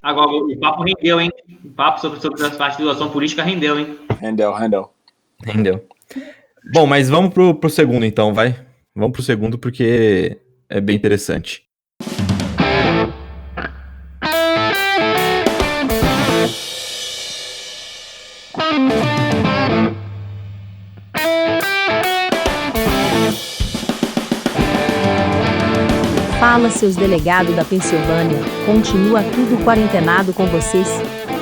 Agora, o papo rendeu, hein? O papo sobre a participação política rendeu, hein? Rendeu. Bom, mas vamos pro segundo então, vai. Vamos pro segundo porque é bem interessante. Fala, seus delegados da Pensilvânia, continua tudo quarentenado com vocês?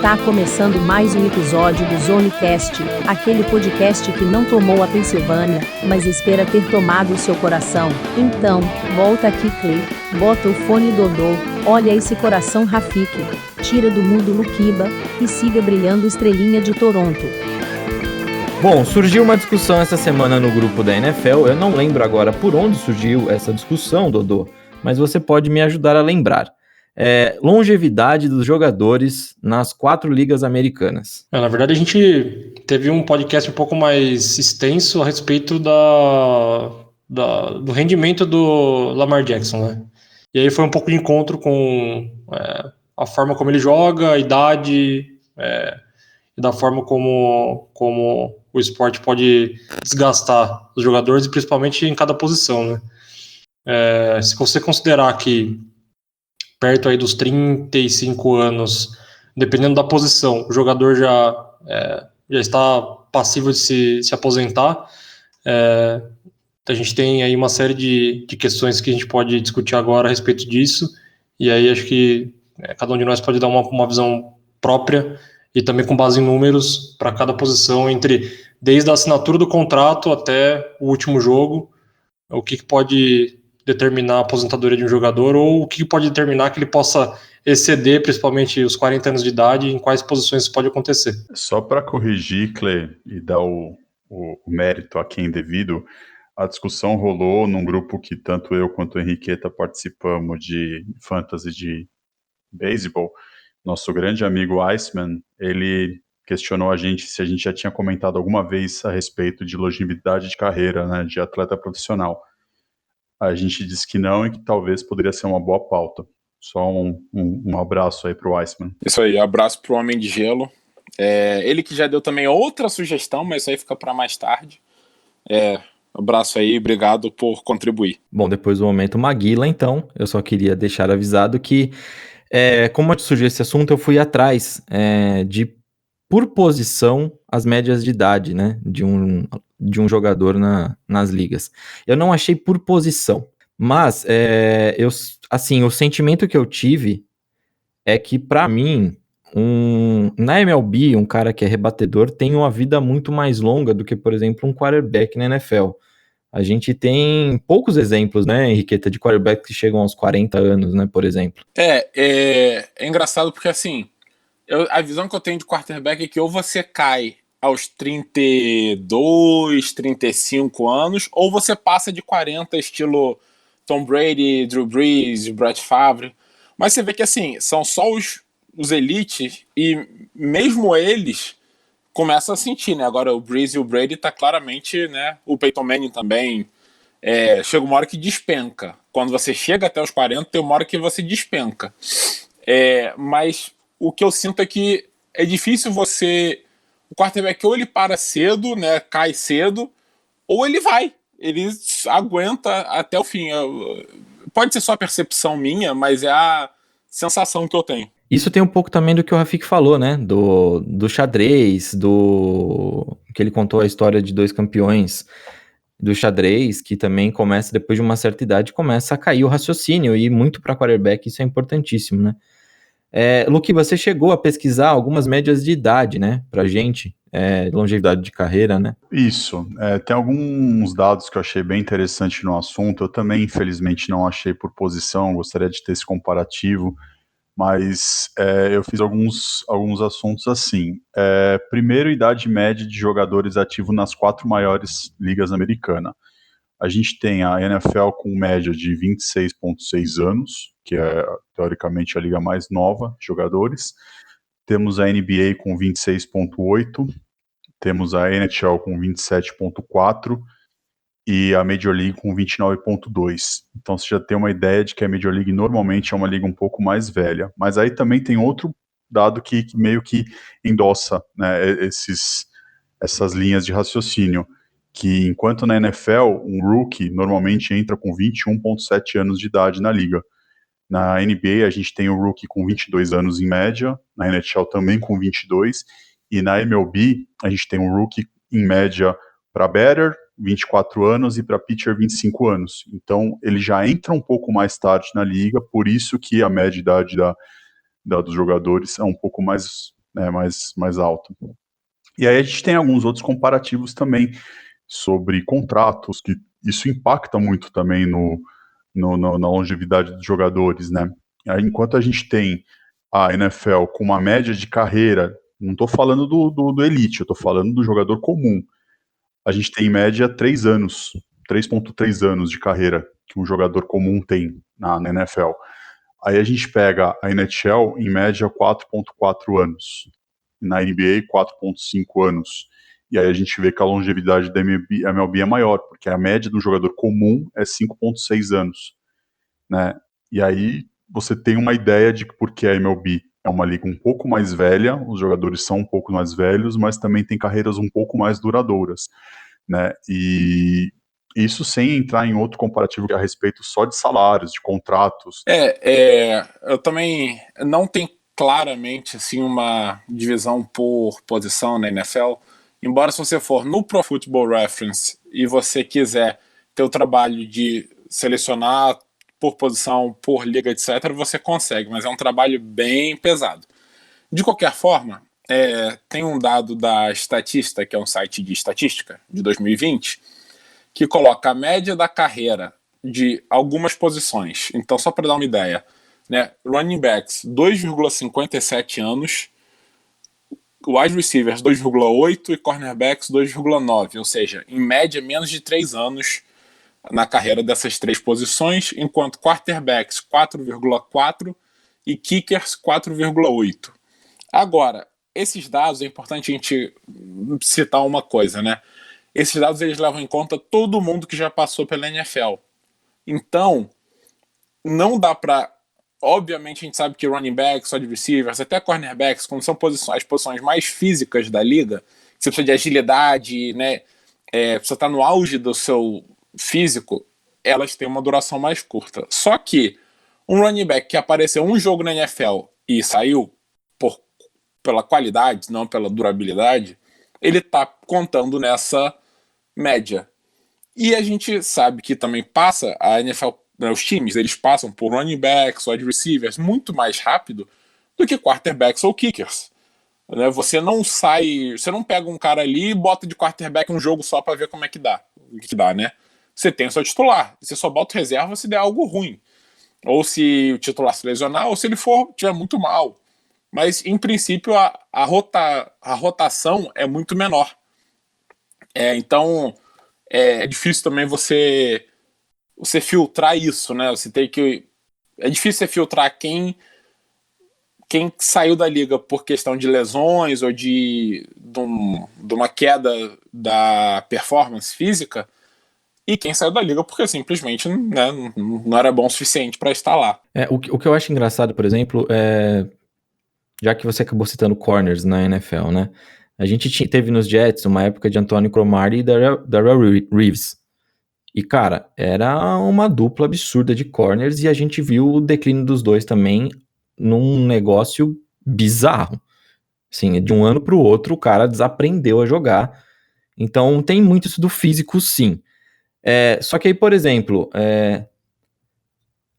Tá começando mais um episódio do Zonecast, aquele podcast que não tomou a Pensilvânia, mas espera ter tomado o seu coração. Então, volta aqui, Clay, bota o fone Dodô, olha esse coração Rafik, tira do mundo Luquiba, e siga brilhando estrelinha de Toronto. Bom, surgiu uma discussão essa semana no grupo da NFL, eu não lembro agora por onde surgiu essa discussão, Dodô, mas você pode me ajudar a lembrar. Longevidade dos jogadores nas 4 ligas americanas. Na verdade, a gente teve um podcast um pouco mais extenso a respeito do rendimento do Lamar Jackson, né? E aí foi um pouco de encontro com a forma como ele joga, a idade, e da forma como o esporte pode desgastar os jogadores, e principalmente em cada posição, né? Se você considerar que perto aí dos 35 anos, dependendo da posição, o jogador já está passível de se aposentar, a gente tem aí uma série de questões que a gente pode discutir agora a respeito disso, e aí acho que cada um de nós pode dar uma visão própria e também com base em números para cada posição, desde a assinatura do contrato até o último jogo, o que pode determinar a aposentadoria de um jogador, ou o que pode determinar que ele possa exceder, principalmente os 40 anos de idade, em quais posições isso pode acontecer. Só para corrigir, Clay, e dar o mérito a quem devido, a discussão rolou num grupo que tanto eu quanto o Henriqueta participamos de fantasy de beisebol. Nosso grande amigo Iceman, ele questionou a gente se a gente já tinha comentado alguma vez a respeito de longevidade de carreira, né, de atleta profissional. A gente disse que não e que talvez poderia ser uma boa pauta. Só um abraço aí pro Iceman. Isso aí, abraço pro Homem de Gelo. Ele que já deu também outra sugestão, mas isso aí fica para mais tarde. Abraço aí, obrigado por contribuir. Bom, depois do momento Maguila, então, eu só queria deixar avisado que, como surgiu esse assunto, eu fui atrás por posição, as médias de idade, né, de um jogador nas ligas. Eu não achei por posição, mas o sentimento que eu tive é que, para mim, na MLB, um cara que é rebatedor tem uma vida muito mais longa do que, por exemplo, um quarterback na NFL. A gente tem poucos exemplos, né, Henriqueta, de quarterbacks que chegam aos 40 anos, né, por exemplo. É engraçado porque, assim, a visão que eu tenho de quarterback é que ou você cai aos 32, 35 anos, ou você passa de 40, estilo Tom Brady, Drew Brees, Brett Favre. Mas você vê que, assim, são só os elites, e mesmo eles começam a sentir, né? Agora o Brees e o Brady tá claramente, né? O Peyton Manning também. Chega uma hora que despenca. Quando você chega até os 40, tem uma hora que você despenca. Mas o que eu sinto é que é difícil o quarterback, ou ele para cedo, né, cai cedo, ou ele aguenta até o fim. Pode ser só a percepção minha, mas é a sensação que eu tenho. Isso tem um pouco também do que o Rafik falou, né, do xadrez, que ele contou a história de 2 campeões do xadrez, que também começa, depois de uma certa idade, começa a cair o raciocínio, e muito para quarterback isso é importantíssimo, né. Luque, você chegou a pesquisar algumas médias de idade, né, pra gente, longevidade de carreira, né? Isso, tem alguns dados que eu achei bem interessante no assunto. Eu também, infelizmente, não achei por posição, gostaria de ter esse comparativo, mas eu fiz alguns assuntos assim. Primeiro, idade média de jogadores ativos nas 4 maiores ligas americanas. A gente tem a NFL com média de 26,6 anos, que é, teoricamente, a liga mais nova de jogadores. Temos a NBA com 26,8, temos a NHL com 27,4, e a Major League com 29,2. Então você já tem uma ideia de que a Major League normalmente é uma liga um pouco mais velha. Mas aí também tem outro dado que meio que endossa, né, essas linhas de raciocínio, que enquanto na NFL, um rookie normalmente entra com 21,7 anos de idade na liga. Na NBA, a gente tem o rookie com 22 anos em média, na NHL também com 22, e na MLB, a gente tem um rookie em média para batter, 24 anos, e para pitcher, 25 anos. Então, ele já entra um pouco mais tarde na liga, por isso que a média idade dos jogadores é um pouco mais, né, mais alta. E aí a gente tem alguns outros comparativos também sobre contratos, que isso impacta muito também na longevidade dos jogadores, né? Aí, enquanto a gente tem a NFL com uma média de carreira, não estou falando do elite, eu estou falando do jogador comum. A gente tem em média 3 anos, 3,3 anos de carreira que um jogador comum tem na NFL. Aí a gente pega a NHL, em média, 4,4 anos. Na NBA, 4,5 anos. E aí a gente vê que a longevidade da MLB é maior, porque a média do jogador comum é 5,6 anos. Né? E aí você tem uma ideia de por que a MLB é uma liga um pouco mais velha, os jogadores são um pouco mais velhos, mas também tem carreiras um pouco mais duradouras. Né? E isso sem entrar em outro comparativo que é a respeito só de salários, de contratos. Eu também não tenho claramente assim, uma divisão por posição na NFL, embora se você for no Pro Football Reference e você quiser ter o trabalho de selecionar por posição, por liga, etc., você consegue, mas é um trabalho bem pesado. De qualquer forma, tem um dado da Statista, que é um site de estatística, de 2020, que coloca a média da carreira de algumas posições. Então, só para dar uma ideia, né, running backs 2,57 anos, wide receivers 2,8 e cornerbacks 2,9, ou seja, em média menos de 3 anos na carreira dessas 3 posições, enquanto quarterbacks 4,4 e kickers 4,8. Agora, esses dados, é importante a gente citar uma coisa, né? Esses dados eles levam em conta todo mundo que já passou pela NFL. Então, não dá para... Obviamente, a gente sabe que running backs, wide receivers, até cornerbacks, como são as posições mais físicas da liga, você precisa de agilidade, né? Precisa estar no auge do seu físico, elas têm uma duração mais curta. Só que um running back que apareceu um jogo na NFL e saiu pela qualidade, não pela durabilidade, ele está contando nessa média. E a gente sabe que também passa, a NFL, os times, eles passam por running backs, wide receivers, muito mais rápido do que quarterbacks ou kickers. Né? Você não pega um cara ali e bota de quarterback um jogo só para ver como é que dá, né? Você tem o seu titular, você só bota o reserva se der algo ruim. Ou se o titular se lesionar, ou se ele tiver muito mal. Mas, em princípio, a rotação é muito menor. Então, é difícil também você filtrar isso, né? É difícil você filtrar quem saiu da liga por questão de lesões ou de uma queda da performance física e quem saiu da liga porque simplesmente, né, não era bom o suficiente para estar lá. O que eu acho engraçado, por exemplo, já que você acabou citando corners na NFL, né? A gente teve nos Jets uma época de Antonio Cromartie e Darrell Reeves. E, cara, era uma dupla absurda de corners e a gente viu o declínio dos dois também num negócio bizarro. Assim, de um ano pro outro o cara desaprendeu a jogar. Então tem muito isso do físico, sim. Só que aí, por exemplo,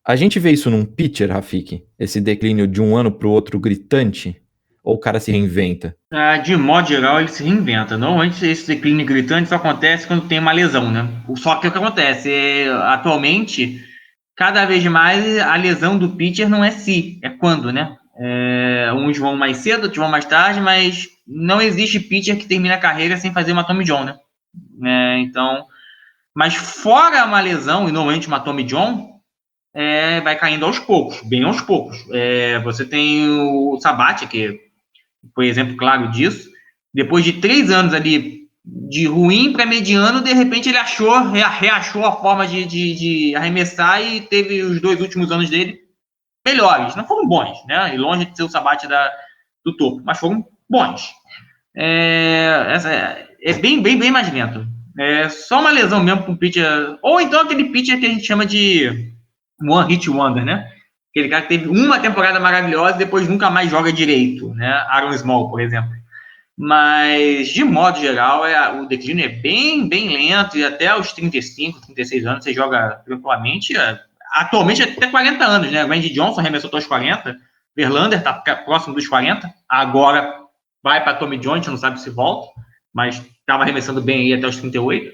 a gente vê isso num pitcher, Rafik? Esse declínio de um ano pro outro gritante? Ou o cara se reinventa? De modo geral, ele se reinventa. Normalmente, esse declínio gritante só acontece quando tem uma lesão, né? Só que o que acontece atualmente, cada vez mais, a lesão do pitcher não é se, é quando, né? Uns vão mais cedo, outros vão mais tarde, mas não existe pitcher que termine a carreira sem fazer uma Tommy John, né? Então, mas fora uma lesão, e normalmente uma Tommy John, vai caindo aos poucos, bem aos poucos. Você tem o Sabathia, que foi exemplo claro disso. Depois de 3 anos ali de ruim para mediano, de repente ele reachou a forma de arremessar e teve os 2 últimos anos dele melhores. Não foram bons, né? E longe de ser o Sabat do topo, mas foram bons. É bem mais lento. É só uma lesão mesmo com o pitcher, ou então aquele pitcher que a gente chama de One Hit Wonder, né? Aquele cara que teve uma temporada maravilhosa e depois nunca mais joga direito, né? Aaron Small, por exemplo. Mas, de modo geral, o declínio é bem lento, e até os 35, 36 anos você joga tranquilamente. Atualmente até 40 anos, né? Randy Johnson arremessou até os 40, Verlander está próximo dos 40, agora vai para Tommy John, a gente não sabe se volta, mas estava arremessando bem aí até os 38.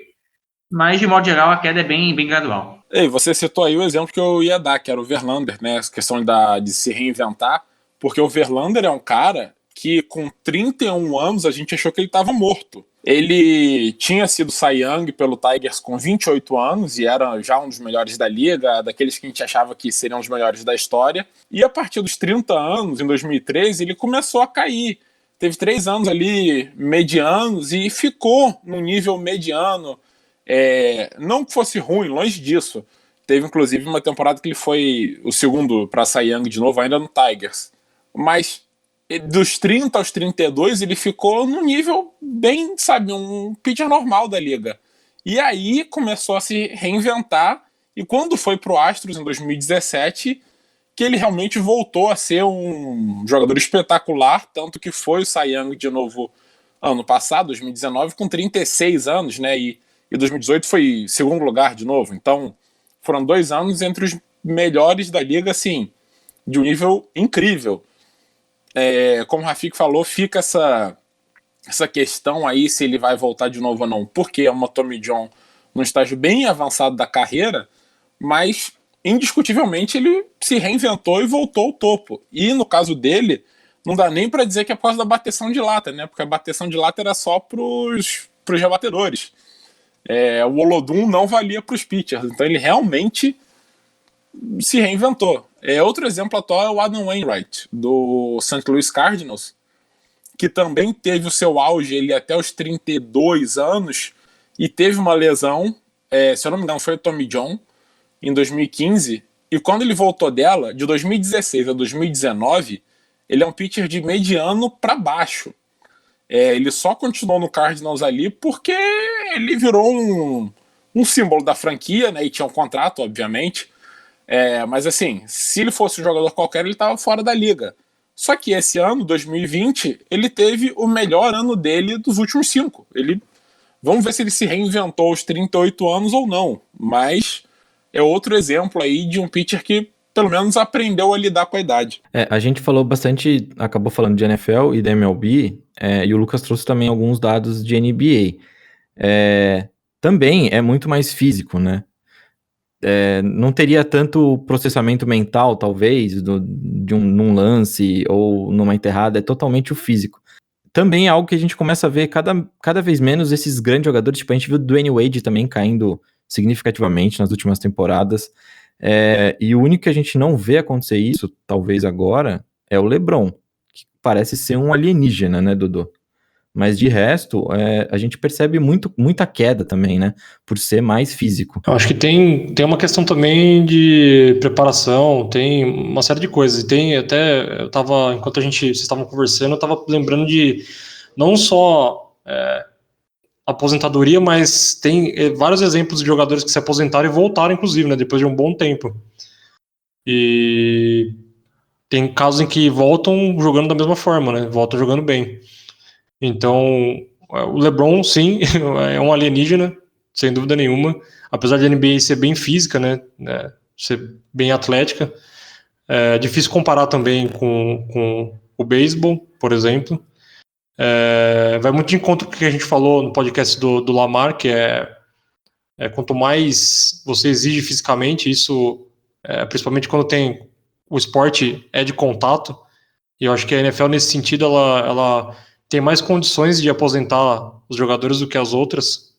Mas, de modo geral, a queda é bem gradual. Ei, você citou aí o exemplo que eu ia dar, que era o Verlander, né? Essa questão de se reinventar, porque o Verlander é um cara que com 31 anos a gente achou que ele estava morto. Ele tinha sido Cy Young pelo Tigers com 28 anos e era já um dos melhores da liga, daqueles que a gente achava que seriam os melhores da história. E a partir dos 30 anos, em 2013, ele começou a cair. Teve 3 anos ali medianos e ficou no nível mediano. Não que fosse ruim, longe disso. Teve inclusive uma temporada que ele foi o segundo para Cy Young de novo, ainda no Tigers. Mas dos 30 aos 32 ele ficou no nível bem, sabe, um pitcher normal da liga. E aí começou a se reinventar, e quando foi pro Astros em 2017, que ele realmente voltou a ser um jogador espetacular, tanto que foi o Cy Young de novo ano passado, 2019, com 36 anos, né, e 2018 foi segundo lugar de novo. Então foram 2 anos entre os melhores da liga, assim, de um nível incrível. Como o Rafik falou, fica essa questão aí se ele vai voltar de novo ou não, porque é uma Tommy John num estágio bem avançado da carreira, mas indiscutivelmente ele se reinventou e voltou ao topo. E no caso dele, não dá nem para dizer que é por causa da bateção de lata, né? Porque a bateção de lata era só pros rebatedores. O Olodum não valia para os pitchers, então ele realmente se reinventou. Outro exemplo atual é o Adam Wainwright, do St. Louis Cardinals, que também teve o seu auge ele até os 32 anos e teve uma lesão, se eu não me engano foi o Tommy John, em 2015, e quando ele voltou dela, de 2016 a 2019, ele é um pitcher de mediano para baixo. Ele só continuou no Cardinals ali porque ele virou um símbolo da franquia, né, e tinha um contrato, obviamente. Mas assim, se ele fosse um jogador qualquer, ele estava fora da liga. Só que esse ano, 2020, ele teve o melhor ano dele dos últimos 5. Vamos ver se ele se reinventou aos 38 anos ou não. Mas é outro exemplo aí de um pitcher que pelo menos aprendeu a lidar com a idade. A gente falou bastante, acabou falando de NFL e da MLB, e o Lucas trouxe também alguns dados de NBA. Também é muito mais físico, né? Não teria tanto processamento mental, talvez, num lance ou numa enterrada, é totalmente o físico. Também é algo que a gente começa a ver cada vez menos esses grandes jogadores, tipo, a gente viu o Dwayne Wade também caindo significativamente nas últimas temporadas, e o único que a gente não vê acontecer isso, talvez agora, é o LeBron, que parece ser um alienígena, né, Dudu? Mas de resto, a gente percebe muita queda também, né? Por ser mais físico. Eu acho que tem uma questão também de preparação, tem uma série de coisas. E tem até, enquanto vocês estavam conversando, eu estava lembrando de não só aposentadoria, mas tem vários exemplos de jogadores que se aposentaram e voltaram, inclusive, né? Depois de um bom tempo. E tem casos em que voltam jogando da mesma forma, né? Voltam jogando bem. Então, o LeBron, sim, é um alienígena, sem dúvida nenhuma. Apesar de a NBA ser bem física, né, ser bem atlética, é difícil comparar também com o beisebol, por exemplo. Vai muito de encontro com o que a gente falou no podcast do Lamar, que quanto mais você exige fisicamente, isso, principalmente quando o esporte é de contato, e eu acho que a NFL, nesse sentido, ela tem mais condições de aposentar os jogadores do que as outras,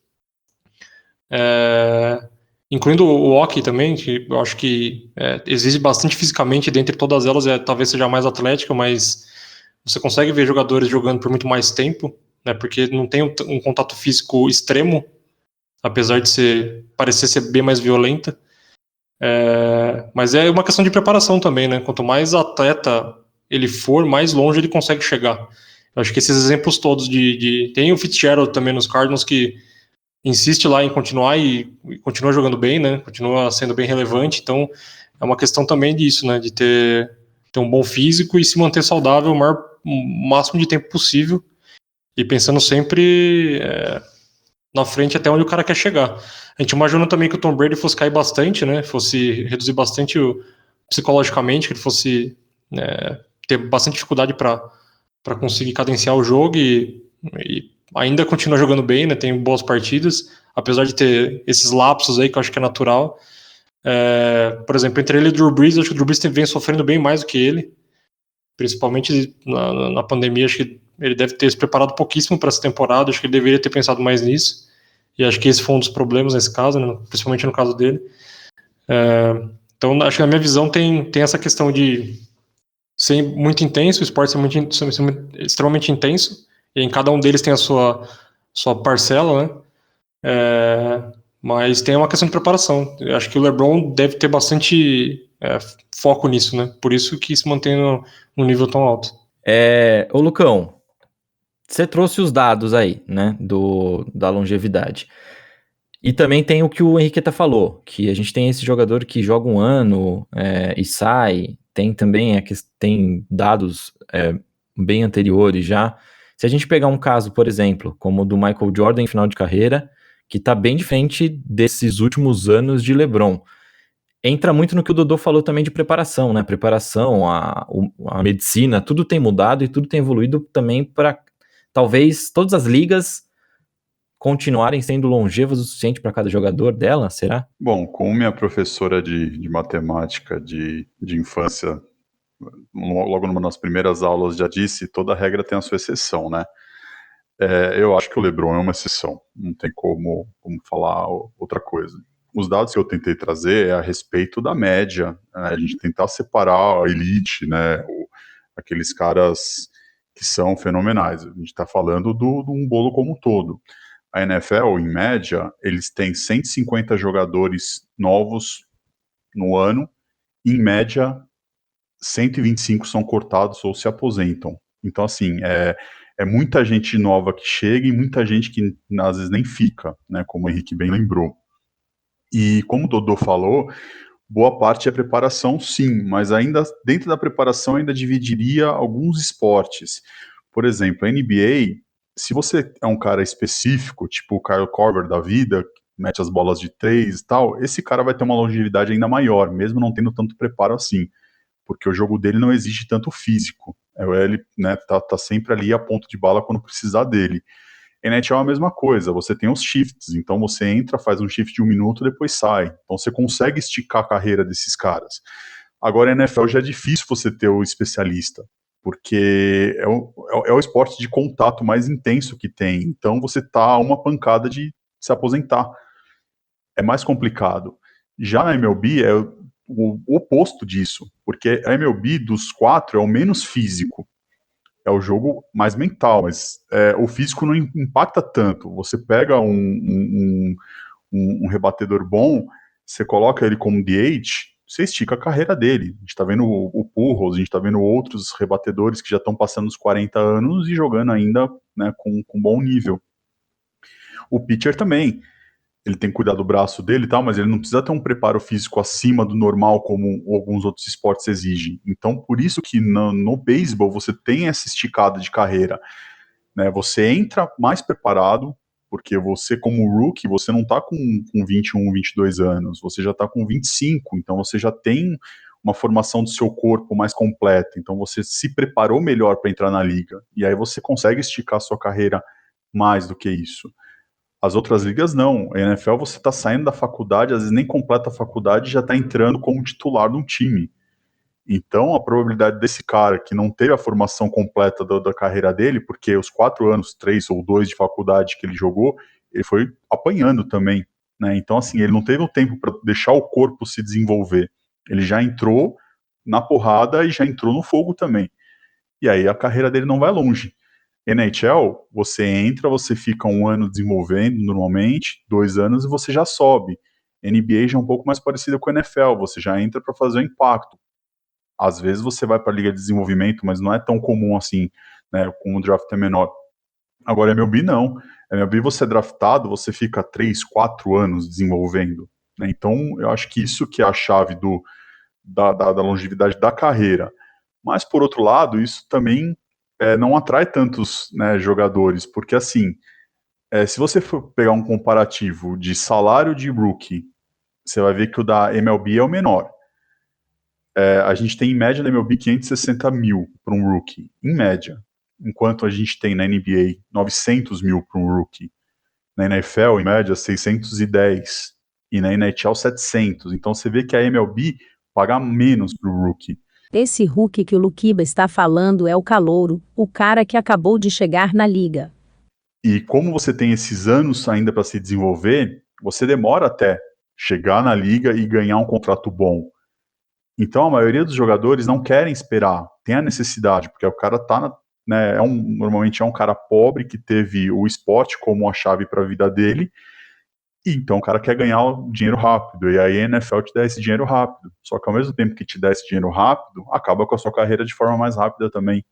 incluindo o hockey também, que eu acho que exige bastante fisicamente, dentre todas elas talvez seja a mais atlética, mas você consegue ver jogadores jogando por muito mais tempo, né? Porque não tem um contato físico extremo, apesar de parecer ser bem mais violenta. Mas é uma questão de preparação também, né? Quanto mais atleta ele for, mais longe ele consegue chegar. Eu acho que esses exemplos todos tem o Fitzgerald também nos Cardinals, que insiste lá em continuar e continua jogando bem, né? Continua sendo bem relevante. Então é uma questão também disso, né? De ter um bom físico e se manter saudável o máximo de tempo possível, e pensando sempre na frente até onde o cara quer chegar. A gente imaginou também que o Tom Brady fosse cair bastante, né? Fosse reduzir bastante psicologicamente, que ele fosse ter bastante dificuldade para conseguir cadenciar o jogo, e ainda continua jogando bem, né? Tem boas partidas, apesar de ter esses lapsos aí que eu acho que é natural. Por exemplo, entre ele e o Drew Brees, acho que o Drew Brees vem sofrendo bem mais do que ele, principalmente na pandemia. Acho que ele deve ter se preparado pouquíssimo para essa temporada, acho que ele deveria ter pensado mais nisso, e acho que esse foi um dos problemas nesse caso, né? Principalmente no caso dele. Então, acho que na minha visão tem essa questão de ser muito intenso, o esporte ser extremamente intenso, e em cada um deles tem a sua parcela, né? Mas tem uma questão de preparação. Eu acho que o LeBron deve ter bastante foco nisso, né? Por isso que se mantém no nível tão alto. Ô Lucão, você trouxe os dados aí, né, da longevidade. E também tem o que o Henriqueta falou, que a gente tem esse jogador que joga um ano e sai. Tem também tem dados bem anteriores já. Se a gente pegar um caso, por exemplo, como o do Michael Jordan em final de carreira, que está bem diferente desses últimos anos de LeBron. Entra muito no que o Dodô falou também de preparação, né? Preparação, a medicina, tudo tem mudado e tudo tem evoluído também para talvez todas as ligas continuarem sendo longevas o suficiente para cada jogador dela, será? Bom, como minha professora de matemática de infância, logo numa das primeiras aulas já disse, toda regra tem a sua exceção, né? Eu acho que o LeBron é uma exceção, não tem como falar outra coisa. Os dados que eu tentei trazer é a respeito da média, né? A gente tentar separar a elite, né? Aqueles caras que são fenomenais. A gente está falando de um bolo como um todo. A NFL, em média, eles têm 150 jogadores novos no ano. Em média, 125 são cortados ou se aposentam. Então, assim, é muita gente nova que chega e muita gente que às vezes nem fica, né, como o Henrique bem lembrou. E como o Dodô falou, boa parte é preparação, sim, mas ainda dentro da preparação ainda dividiria alguns esportes. Por exemplo, a NBA, se você é um cara específico, tipo o Kyle Korver da vida, que mete as bolas de 3 e tal, esse cara vai ter uma longevidade ainda maior, mesmo não tendo tanto preparo assim, porque o jogo dele não exige tanto físico. Ele, né, tá sempre ali a ponto de bala quando precisar dele. NHL é a mesma coisa, você tem os shifts, então você entra, faz um shift de 1 minuto, depois sai. Então você consegue esticar a carreira desses caras. Agora, a NFL já é difícil você ter o especialista, porque é o esporte de contato mais intenso que tem. Então você tá a uma pancada de se aposentar. É mais complicado. Já na MLB é o oposto disso, porque a MLB dos 4 é o menos físico. É o jogo mais mental, mas o físico não impacta tanto. Você pega um rebatedor bom, você coloca ele como DH, você estica a carreira dele. A gente tá vendo o Pujols, a gente tá vendo outros rebatedores que já estão passando os 40 anos e jogando ainda, né, com bom nível. O pitcher também. Ele tem que cuidar do braço dele e tal, mas ele não precisa ter um preparo físico acima do normal como alguns outros esportes exigem. Então, por isso que no beisebol você tem essa esticada de carreira, né? Você entra mais preparado, porque você como rookie, você não tá com 21, 22 anos, você já tá com 25, então você já tem uma formação do seu corpo mais completa, então você se preparou melhor para entrar na liga, e aí você consegue esticar a sua carreira mais do que isso. As outras ligas não. A NFL você está saindo da faculdade, às vezes nem completa a faculdade e já está entrando como titular de um time. Então a probabilidade desse cara que não teve a formação completa da carreira dele, porque os 4 anos, 3 ou 2 de faculdade que ele jogou, ele foi apanhando também, né? Então assim, ele não teve o tempo para deixar o corpo se desenvolver. Ele já entrou na porrada e já entrou no fogo também. E aí a carreira dele não vai longe. NHL, você entra, você fica 1 ano desenvolvendo normalmente, 2 anos e você já sobe. NBA já é um pouco mais parecida com a NFL, você já entra para fazer o impacto. Às vezes você vai para a liga de desenvolvimento, mas não é tão comum assim, né, com o draft é menor. Agora, MLB não. MLB você é draftado, você fica 3, 4 anos desenvolvendo. Né? Então, eu acho que isso que é a chave da longevidade da carreira. Mas, por outro lado, isso também não atrai tantos, né, jogadores, porque assim, se você for pegar um comparativo de salário de rookie, você vai ver que o da MLB é o menor. A gente tem em média na MLB 560 mil para um rookie, em média, enquanto a gente tem na NBA 900 mil para um rookie. Na NFL, em média, 610 e na NHL 700. Então você vê que a MLB paga menos para o rookie. Esse rookie que o Luquiba está falando é o calouro, o cara que acabou de chegar na liga. E como você tem esses anos ainda para se desenvolver, você demora até chegar na liga e ganhar um contrato bom. Então a maioria dos jogadores não querem esperar, tem a necessidade, porque o cara tá, né, normalmente é um cara pobre que teve o esporte como a chave para a vida dele, e então o cara quer ganhar o dinheiro rápido, e aí a NFL te dá esse dinheiro rápido. Só que ao mesmo tempo que te dá esse dinheiro rápido, acaba com a sua carreira de forma mais rápida também,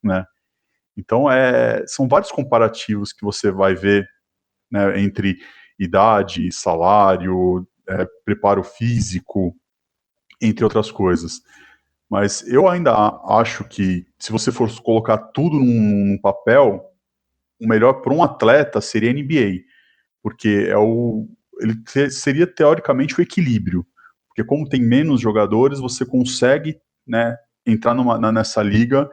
né? Então são vários comparativos que você vai ver, né, entre idade, salário, preparo físico, entre outras coisas. Mas eu ainda acho que, se você for colocar tudo num papel, o melhor para um atleta seria a NBA, porque ele seria teoricamente o equilíbrio, porque como tem menos jogadores, você consegue, né, entrar nessa liga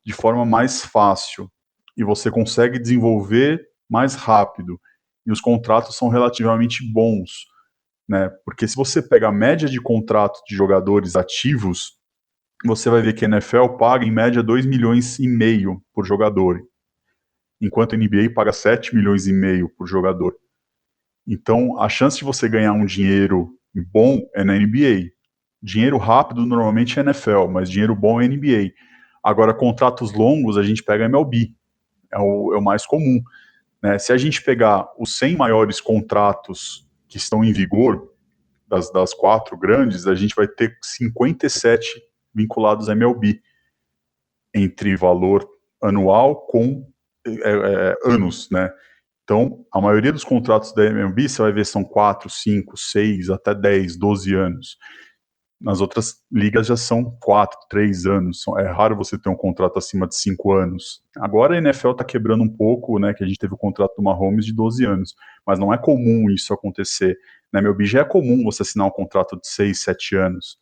de forma mais fácil, e você consegue desenvolver mais rápido, e os contratos são relativamente bons, né, porque se você pega a média de contrato de jogadores ativos, você vai ver que a NFL paga em média 2,5 milhões por jogador, enquanto a NBA paga 7,5 milhões por jogador. Então, a chance de você ganhar um dinheiro bom é na NBA. Dinheiro rápido normalmente é NFL, mas dinheiro bom é NBA. Agora, contratos longos a gente pega MLB, é o mais comum. Né? Se a gente pegar os 100 maiores contratos que estão em vigor, das 4 grandes, a gente vai ter 57 vinculados à MLB, entre valor anual com anos, né? Então, a maioria dos contratos da MLB, você vai ver, são 4, 5, 6, até 10, 12 anos. Nas outras ligas já são 4, 3 anos. É raro você ter um contrato acima de 5 anos. Agora a NFL está quebrando um pouco, né, que a gente teve o contrato do Mahomes de 12 anos. Mas não é comum isso acontecer. Na MLB já é comum você assinar um contrato de 6, 7 anos.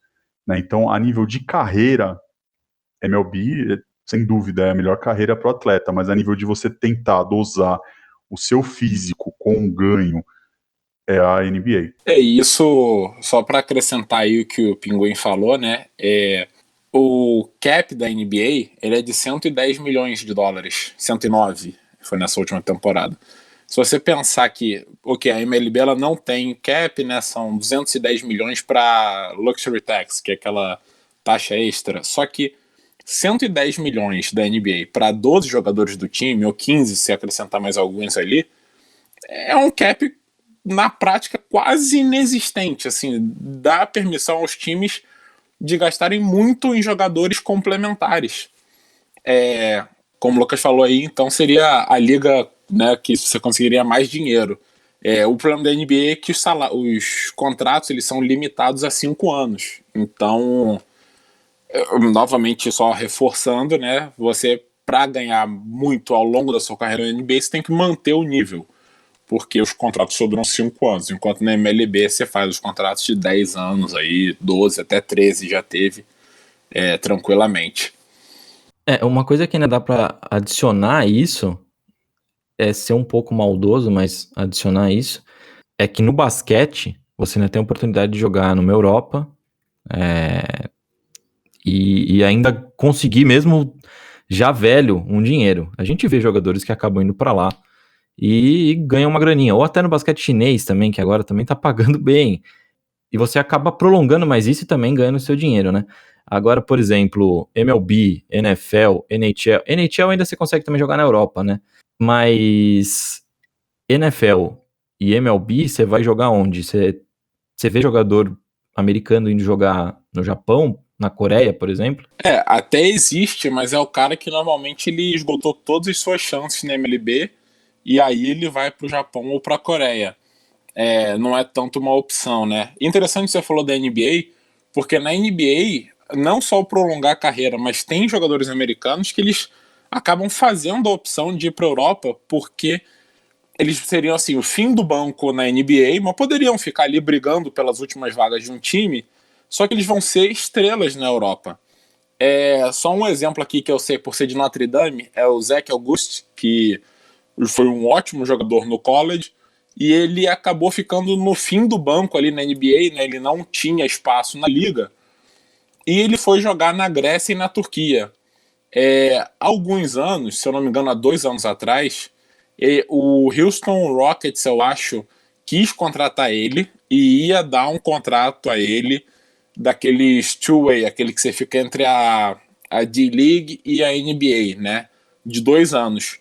Né? Então, a nível de carreira, MLB, sem dúvida, é a melhor carreira para o atleta. Mas a nível de você tentar dosar o seu físico com um ganho, é a NBA. É isso, só para acrescentar aí o que o Pinguim falou, né? O cap da NBA ele é de 110 milhões de dólares, 109, foi nessa última temporada. Se você pensar que, a MLB ela não tem cap, né? São 210 milhões para Luxury Tax, que é aquela taxa extra. Só que 110 milhões da NBA para 12 jogadores do time, ou 15 se acrescentar mais alguns ali, é um cap na prática quase inexistente, assim, dá permissão aos times de gastarem muito em jogadores complementares. Como o Lucas falou aí, então seria a liga, né, que você conseguiria mais dinheiro. O problema da NBA é que os contratos eles são limitados a 5 anos. Então, novamente, só reforçando, né, você, para ganhar muito ao longo da sua carreira na NBA, você tem que manter o nível, porque os contratos sobram 5 anos, enquanto na MLB você faz os contratos de 10 anos, aí 12 até 13 já teve, tranquilamente. Uma coisa que ainda dá pra adicionar isso, ser um pouco maldoso, mas adicionar isso, é que no basquete, você ainda tem a oportunidade de jogar numa Europa, e ainda conseguir, mesmo já velho, um dinheiro. A gente vê jogadores que acabam indo pra lá e ganham uma graninha, ou até no basquete chinês também, que agora também tá pagando bem, e você acaba prolongando mais isso e também ganhando o seu dinheiro, né? Agora, por exemplo, MLB, NFL, NHL. NHL ainda você consegue também jogar na Europa, né? Mas NFL e MLB, você vai jogar onde? Você vê jogador americano indo jogar no Japão, na Coreia, por exemplo? Até existe, mas é o cara que normalmente ele esgotou todas as suas chances na MLB e aí ele vai pro Japão ou pra Coreia. Não é tanto uma opção, né? Interessante que você falou da NBA, porque na NBA, não só prolongar a carreira, mas tem jogadores americanos que eles acabam fazendo a opção de ir pra Europa, porque eles seriam assim, o fim do banco na NBA, mas poderiam ficar ali brigando pelas últimas vagas de um time, só que eles vão ser estrelas na Europa. Só um exemplo aqui que eu sei por ser de Notre Dame, é o Zach Auguste, que foi um ótimo jogador no college, e ele acabou ficando no fim do banco ali na NBA, né? Ele não tinha espaço na liga, e ele foi jogar na Grécia e na Turquia. Há alguns anos, se eu não me engano, há 2 anos atrás, o Houston Rockets, eu acho, quis contratar ele e ia dar um contrato a ele daqueles two-way, aquele que você fica entre a D-League e a NBA, né? De 2 anos.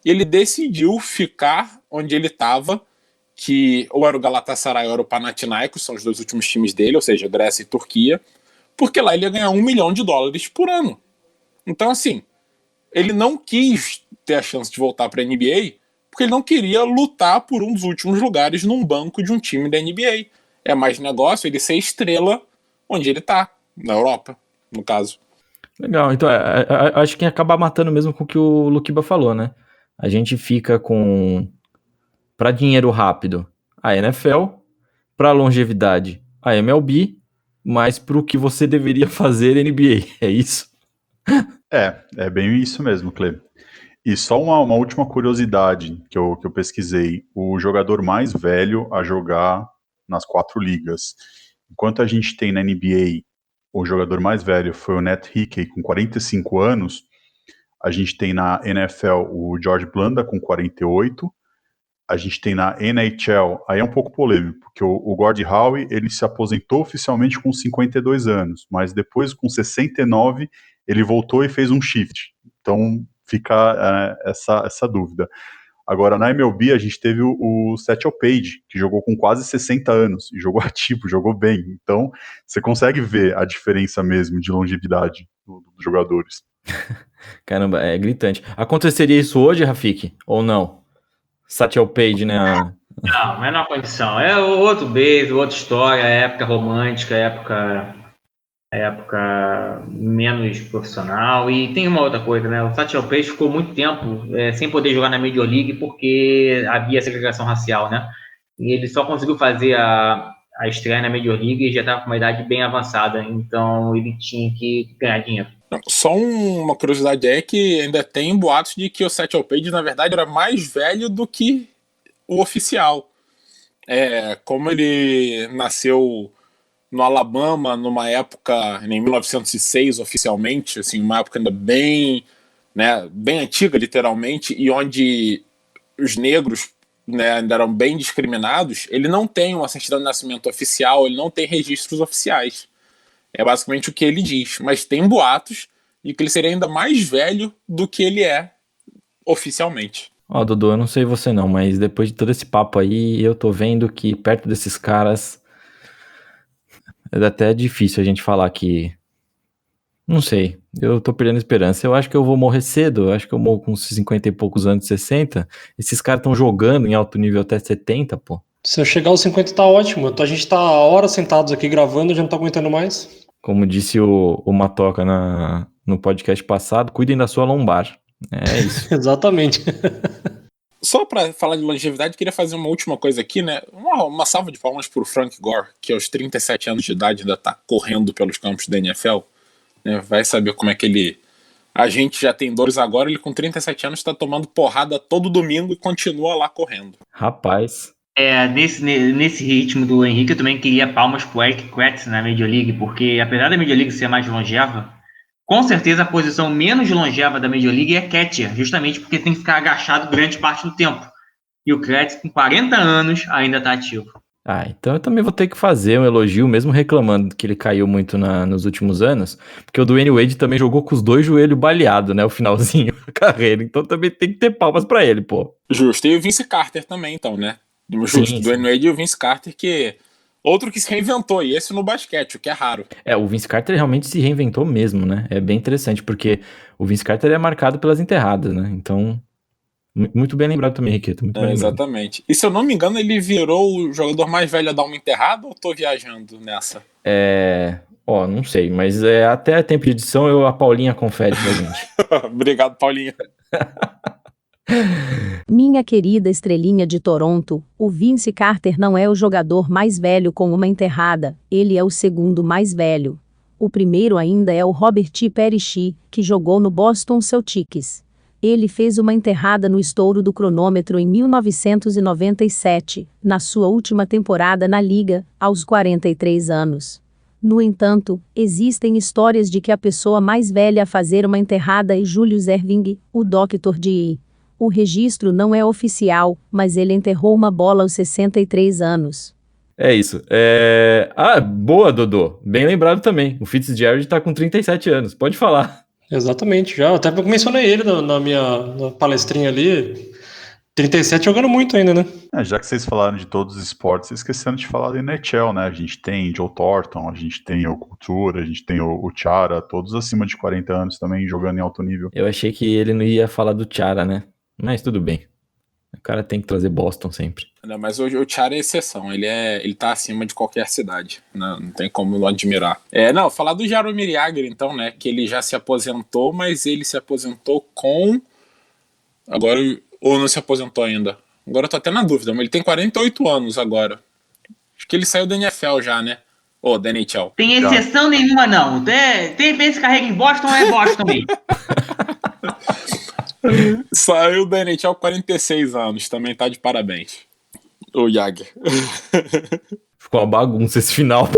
Ele decidiu ficar onde ele estava, que ou era o Galatasaray ou era o Panathinaikos, são os 2 últimos times dele, ou seja, Grécia e Turquia, porque lá ele ia ganhar $1 milhão por ano. Então, assim, ele não quis ter a chance de voltar para a NBA porque ele não queria lutar por um dos últimos lugares num banco de um time da NBA. É mais negócio ele ser estrela onde ele tá, na Europa, no caso. Legal, então acho que acaba matando mesmo com o que o Luquiba falou, né? A gente fica com, para dinheiro rápido, a NFL, para longevidade, a MLB, mas para o que você deveria fazer NBA, é isso? É bem isso mesmo, Cle. E só uma última curiosidade que eu pesquisei. O jogador mais velho a jogar nas 4 ligas. Enquanto a gente tem na NBA, o jogador mais velho foi o Nate Hickey, com 45 anos. A gente tem na NFL o George Blanda, com 48. A gente tem na NHL, aí é um pouco polêmico, porque o Gordie Howe, ele se aposentou oficialmente com 52 anos, mas depois, com 69, ele voltou e fez um shift. Então, fica essa dúvida. Agora, na MLB, a gente teve o Satchel Paige, que jogou com quase 60 anos, e jogou ativo, jogou bem. Então, você consegue ver a diferença mesmo de longevidade dos jogadores. Caramba, é gritante. Aconteceria isso hoje, Rafik? Ou não? Satchel Paige, né? Não, menor condição. É outro beijo, outra história, época romântica, época menos profissional. E tem uma outra coisa, né? O Satchel Paige ficou muito tempo sem poder jogar na Major League porque havia segregação racial, né? E ele só conseguiu fazer a estreia na Major League e já estava com uma idade bem avançada. Então ele tinha que ganhar dinheiro. Só uma curiosidade é que ainda tem boatos de que o Satchel Paige, na verdade, era mais velho do que o oficial. Como ele nasceu no Alabama, numa época, em 1906, oficialmente, assim, uma época ainda bem antiga, literalmente, e onde os negros, né, ainda eram bem discriminados, ele não tem uma certidão de nascimento oficial, ele não tem registros oficiais. É basicamente o que ele diz. Mas tem boatos de que ele seria ainda mais velho do que ele é oficialmente. Dudu, eu não sei você não, mas depois de todo esse papo aí, eu tô vendo que perto desses caras é até difícil a gente falar que... Não sei, eu tô perdendo esperança. Eu acho que eu vou morrer cedo, eu acho que eu morro com uns 50 e poucos anos, 60. Esses caras estão jogando em alto nível até 70, pô. Se eu chegar aos 50 tá ótimo. A gente tá horas sentados aqui gravando, eu já não tô aguentando mais. Como disse o Matoca no podcast passado, cuidem da sua lombar. É isso. Exatamente. Só para falar de longevidade, queria fazer uma última coisa aqui, né? Uma salva de palmas pro Frank Gore, que aos 37 anos de idade ainda tá correndo pelos campos da NFL. Né? Vai saber como é que ele... A gente já tem dores agora, ele com 37 anos tá tomando porrada todo domingo e continua lá correndo. Rapaz... Nesse ritmo do Henrique, eu também queria palmas pro Erik Kratz na Major League, porque apesar da Major League ser mais longeva, com certeza a posição menos longeva da Major League é catcher, justamente porque tem que ficar agachado grande parte do tempo. E o Kratz, com 40 anos, ainda está ativo. Então eu também vou ter que fazer um elogio, mesmo reclamando que ele caiu muito nos últimos anos, porque o Dwayne Wade também jogou com os 2 joelhos baleados, né, o finalzinho da carreira, então também tem que ter palmas pra ele, pô. Justo. E o Vince Carter também, então, né? Justo, Dwayne Wade e o Vince Carter, que outro que se reinventou, e esse no basquete, o que é raro. O Vince Carter realmente se reinventou mesmo, né, é bem interessante, porque o Vince Carter é marcado pelas enterradas, né, então... Muito bem lembrado também, Henriqueta. Muito bem lembrado. Exatamente. E se eu não me engano, ele virou o jogador mais velho a dar uma enterrada, ou tô viajando nessa? Não sei, mas até tempo de edição a Paulinha confere pra gente. Obrigado, Paulinha. Minha querida estrelinha de Toronto, o Vince Carter não é o jogador mais velho com uma enterrada, ele é o segundo mais velho. O primeiro ainda é o Robert Parrish, que jogou no Boston Celtics. Ele fez uma enterrada no estouro do cronômetro em 1997, na sua última temporada na liga, aos 43 anos. No entanto, existem histórias de que a pessoa mais velha a fazer uma enterrada é Julius Erving, o Dr. D. O registro não é oficial, mas ele enterrou uma bola aos 63 anos. É isso. Boa, Dodô. Bem lembrado também. O Fitzgerald tá com 37 anos. Pode falar. Exatamente, já. Até mencionei ele na palestrinha ali. 37 jogando muito ainda, né? Já que vocês falaram de todos os esportes, vocês esqueceram de falar da NHL, né? A gente tem Joe Thornton, a gente tem o Cultura, a gente tem o Chara, todos acima de 40 anos também jogando em alto nível. Eu achei que ele não ia falar do Chara, né? Mas tudo bem. O cara tem que trazer Boston sempre. Não, mas o Chara é exceção, ele tá acima de qualquer cidade, não tem como não admirar. Falar do Jaromir Jagr, então, né, que ele já se aposentou, mas ele se aposentou com... Agora, ou não se aposentou ainda? Agora eu tô até na dúvida, mas ele tem 48 anos agora. Acho que ele saiu da NFL já, né? Ou da NHL. Tem exceção nenhuma, não. Tem vezes que carrega em Boston, é Boston também. Saiu da NHL 46 anos, também tá de parabéns. O Jagr. Ficou uma bagunça esse final.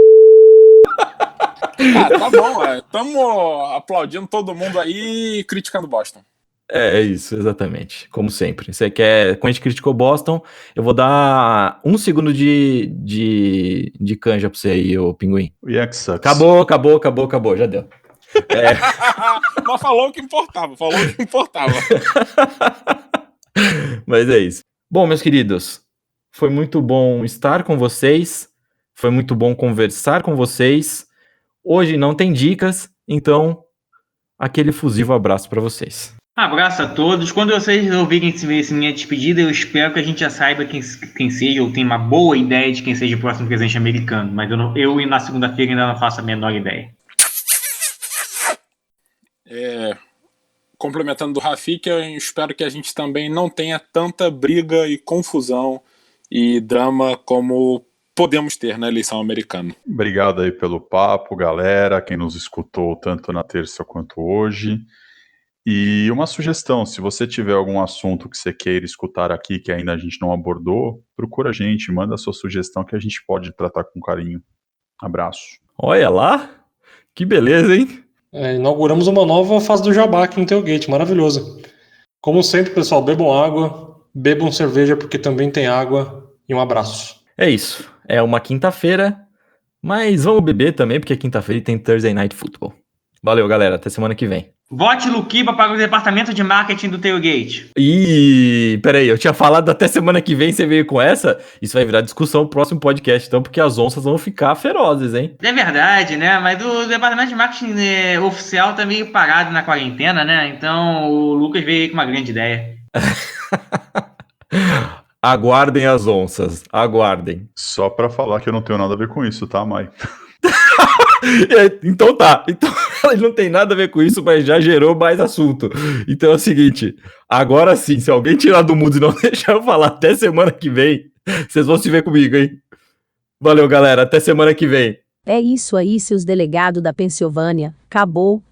Tá bom, tamo aplaudindo todo mundo aí e criticando Boston. É isso, exatamente. Como sempre. Quando a gente criticou Boston, eu vou dar 1 segundo de canja pra você aí, ô Pinguim. O Yankees sucks. Acabou, já deu. Mas falou o que importava. Mas é isso. Bom, meus queridos, foi muito bom estar com vocês, foi muito bom conversar com vocês. Hoje não tem dicas, então aquele fusivo abraço para vocês. Abraço a todos. Quando vocês ouvirem essa minha despedida, eu espero que a gente já saiba quem seja, ou tenha uma boa ideia de quem seja o próximo presidente americano. Mas eu na segunda-feira ainda não faço a menor ideia. Complementando do Rafik, eu espero que a gente também não tenha tanta briga e confusão e drama como podemos ter na eleição americana. Obrigado aí pelo papo, galera, quem nos escutou tanto na terça quanto hoje. E uma sugestão, se você tiver algum assunto que você queira escutar aqui que ainda a gente não abordou, procura a gente, manda a sua sugestão que a gente pode tratar com carinho. Abraço. Olha lá, que beleza, hein? Inauguramos uma nova fase do Jabá aqui no Tailgate, maravilhoso. Como sempre, pessoal, bebam água, bebam cerveja porque também tem água e um abraço. É isso, é uma quinta-feira, mas vamos beber também porque quinta-feira tem Thursday Night Football. Valeu, galera, até semana que vem. Vote Luquiba para o departamento de marketing do Tailgate. Peraí, eu tinha falado até semana que vem, você veio com essa? Isso vai virar discussão no próximo podcast, então, porque as onças vão ficar ferozes, hein? É verdade, né? Mas o departamento de marketing oficial tá meio parado na quarentena, né? Então o Lucas veio aí com uma grande ideia. Aguardem as onças, aguardem. Só pra falar que eu não tenho nada a ver com isso, tá, Mai? Então tá, então não tem nada a ver com isso, mas já gerou mais assunto. Então é o seguinte, agora sim, se alguém tirar do mundo e não deixar eu falar até semana que vem, vocês vão se ver comigo, hein? Valeu, galera, até semana que vem. É isso aí, seus delegados da Pensilvânia. Acabou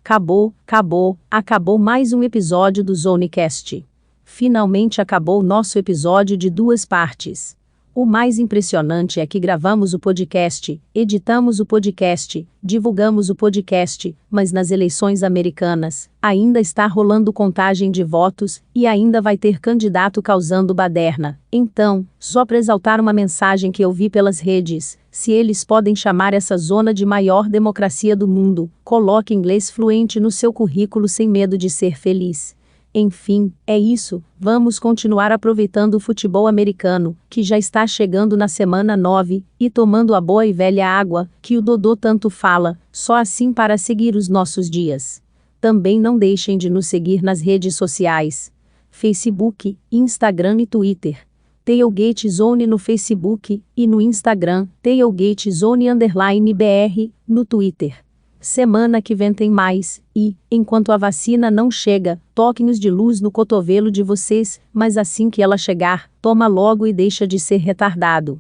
mais um episódio do Zonecast. Finalmente acabou nosso episódio de 2 partes. O mais impressionante é que gravamos o podcast, editamos o podcast, divulgamos o podcast, mas nas eleições americanas, ainda está rolando contagem de votos, e ainda vai ter candidato causando baderna. Então, só para exaltar uma mensagem que eu vi pelas redes, se eles podem chamar essa zona de maior democracia do mundo, coloque inglês fluente no seu currículo sem medo de ser feliz. Enfim, é isso, vamos continuar aproveitando o futebol americano, que já está chegando na semana 9, e tomando a boa e velha água, que o Dodô tanto fala, só assim para seguir os nossos dias. Também não deixem de nos seguir nas redes sociais: Facebook, Instagram e Twitter. Tailgate Zone no Facebook, e no Instagram, Tailgate Zone_BR, no Twitter. Semana que vem tem mais, e, enquanto a vacina não chega, toquinhos de luz no cotovelo de vocês, mas assim que ela chegar, toma logo e deixa de ser retardado.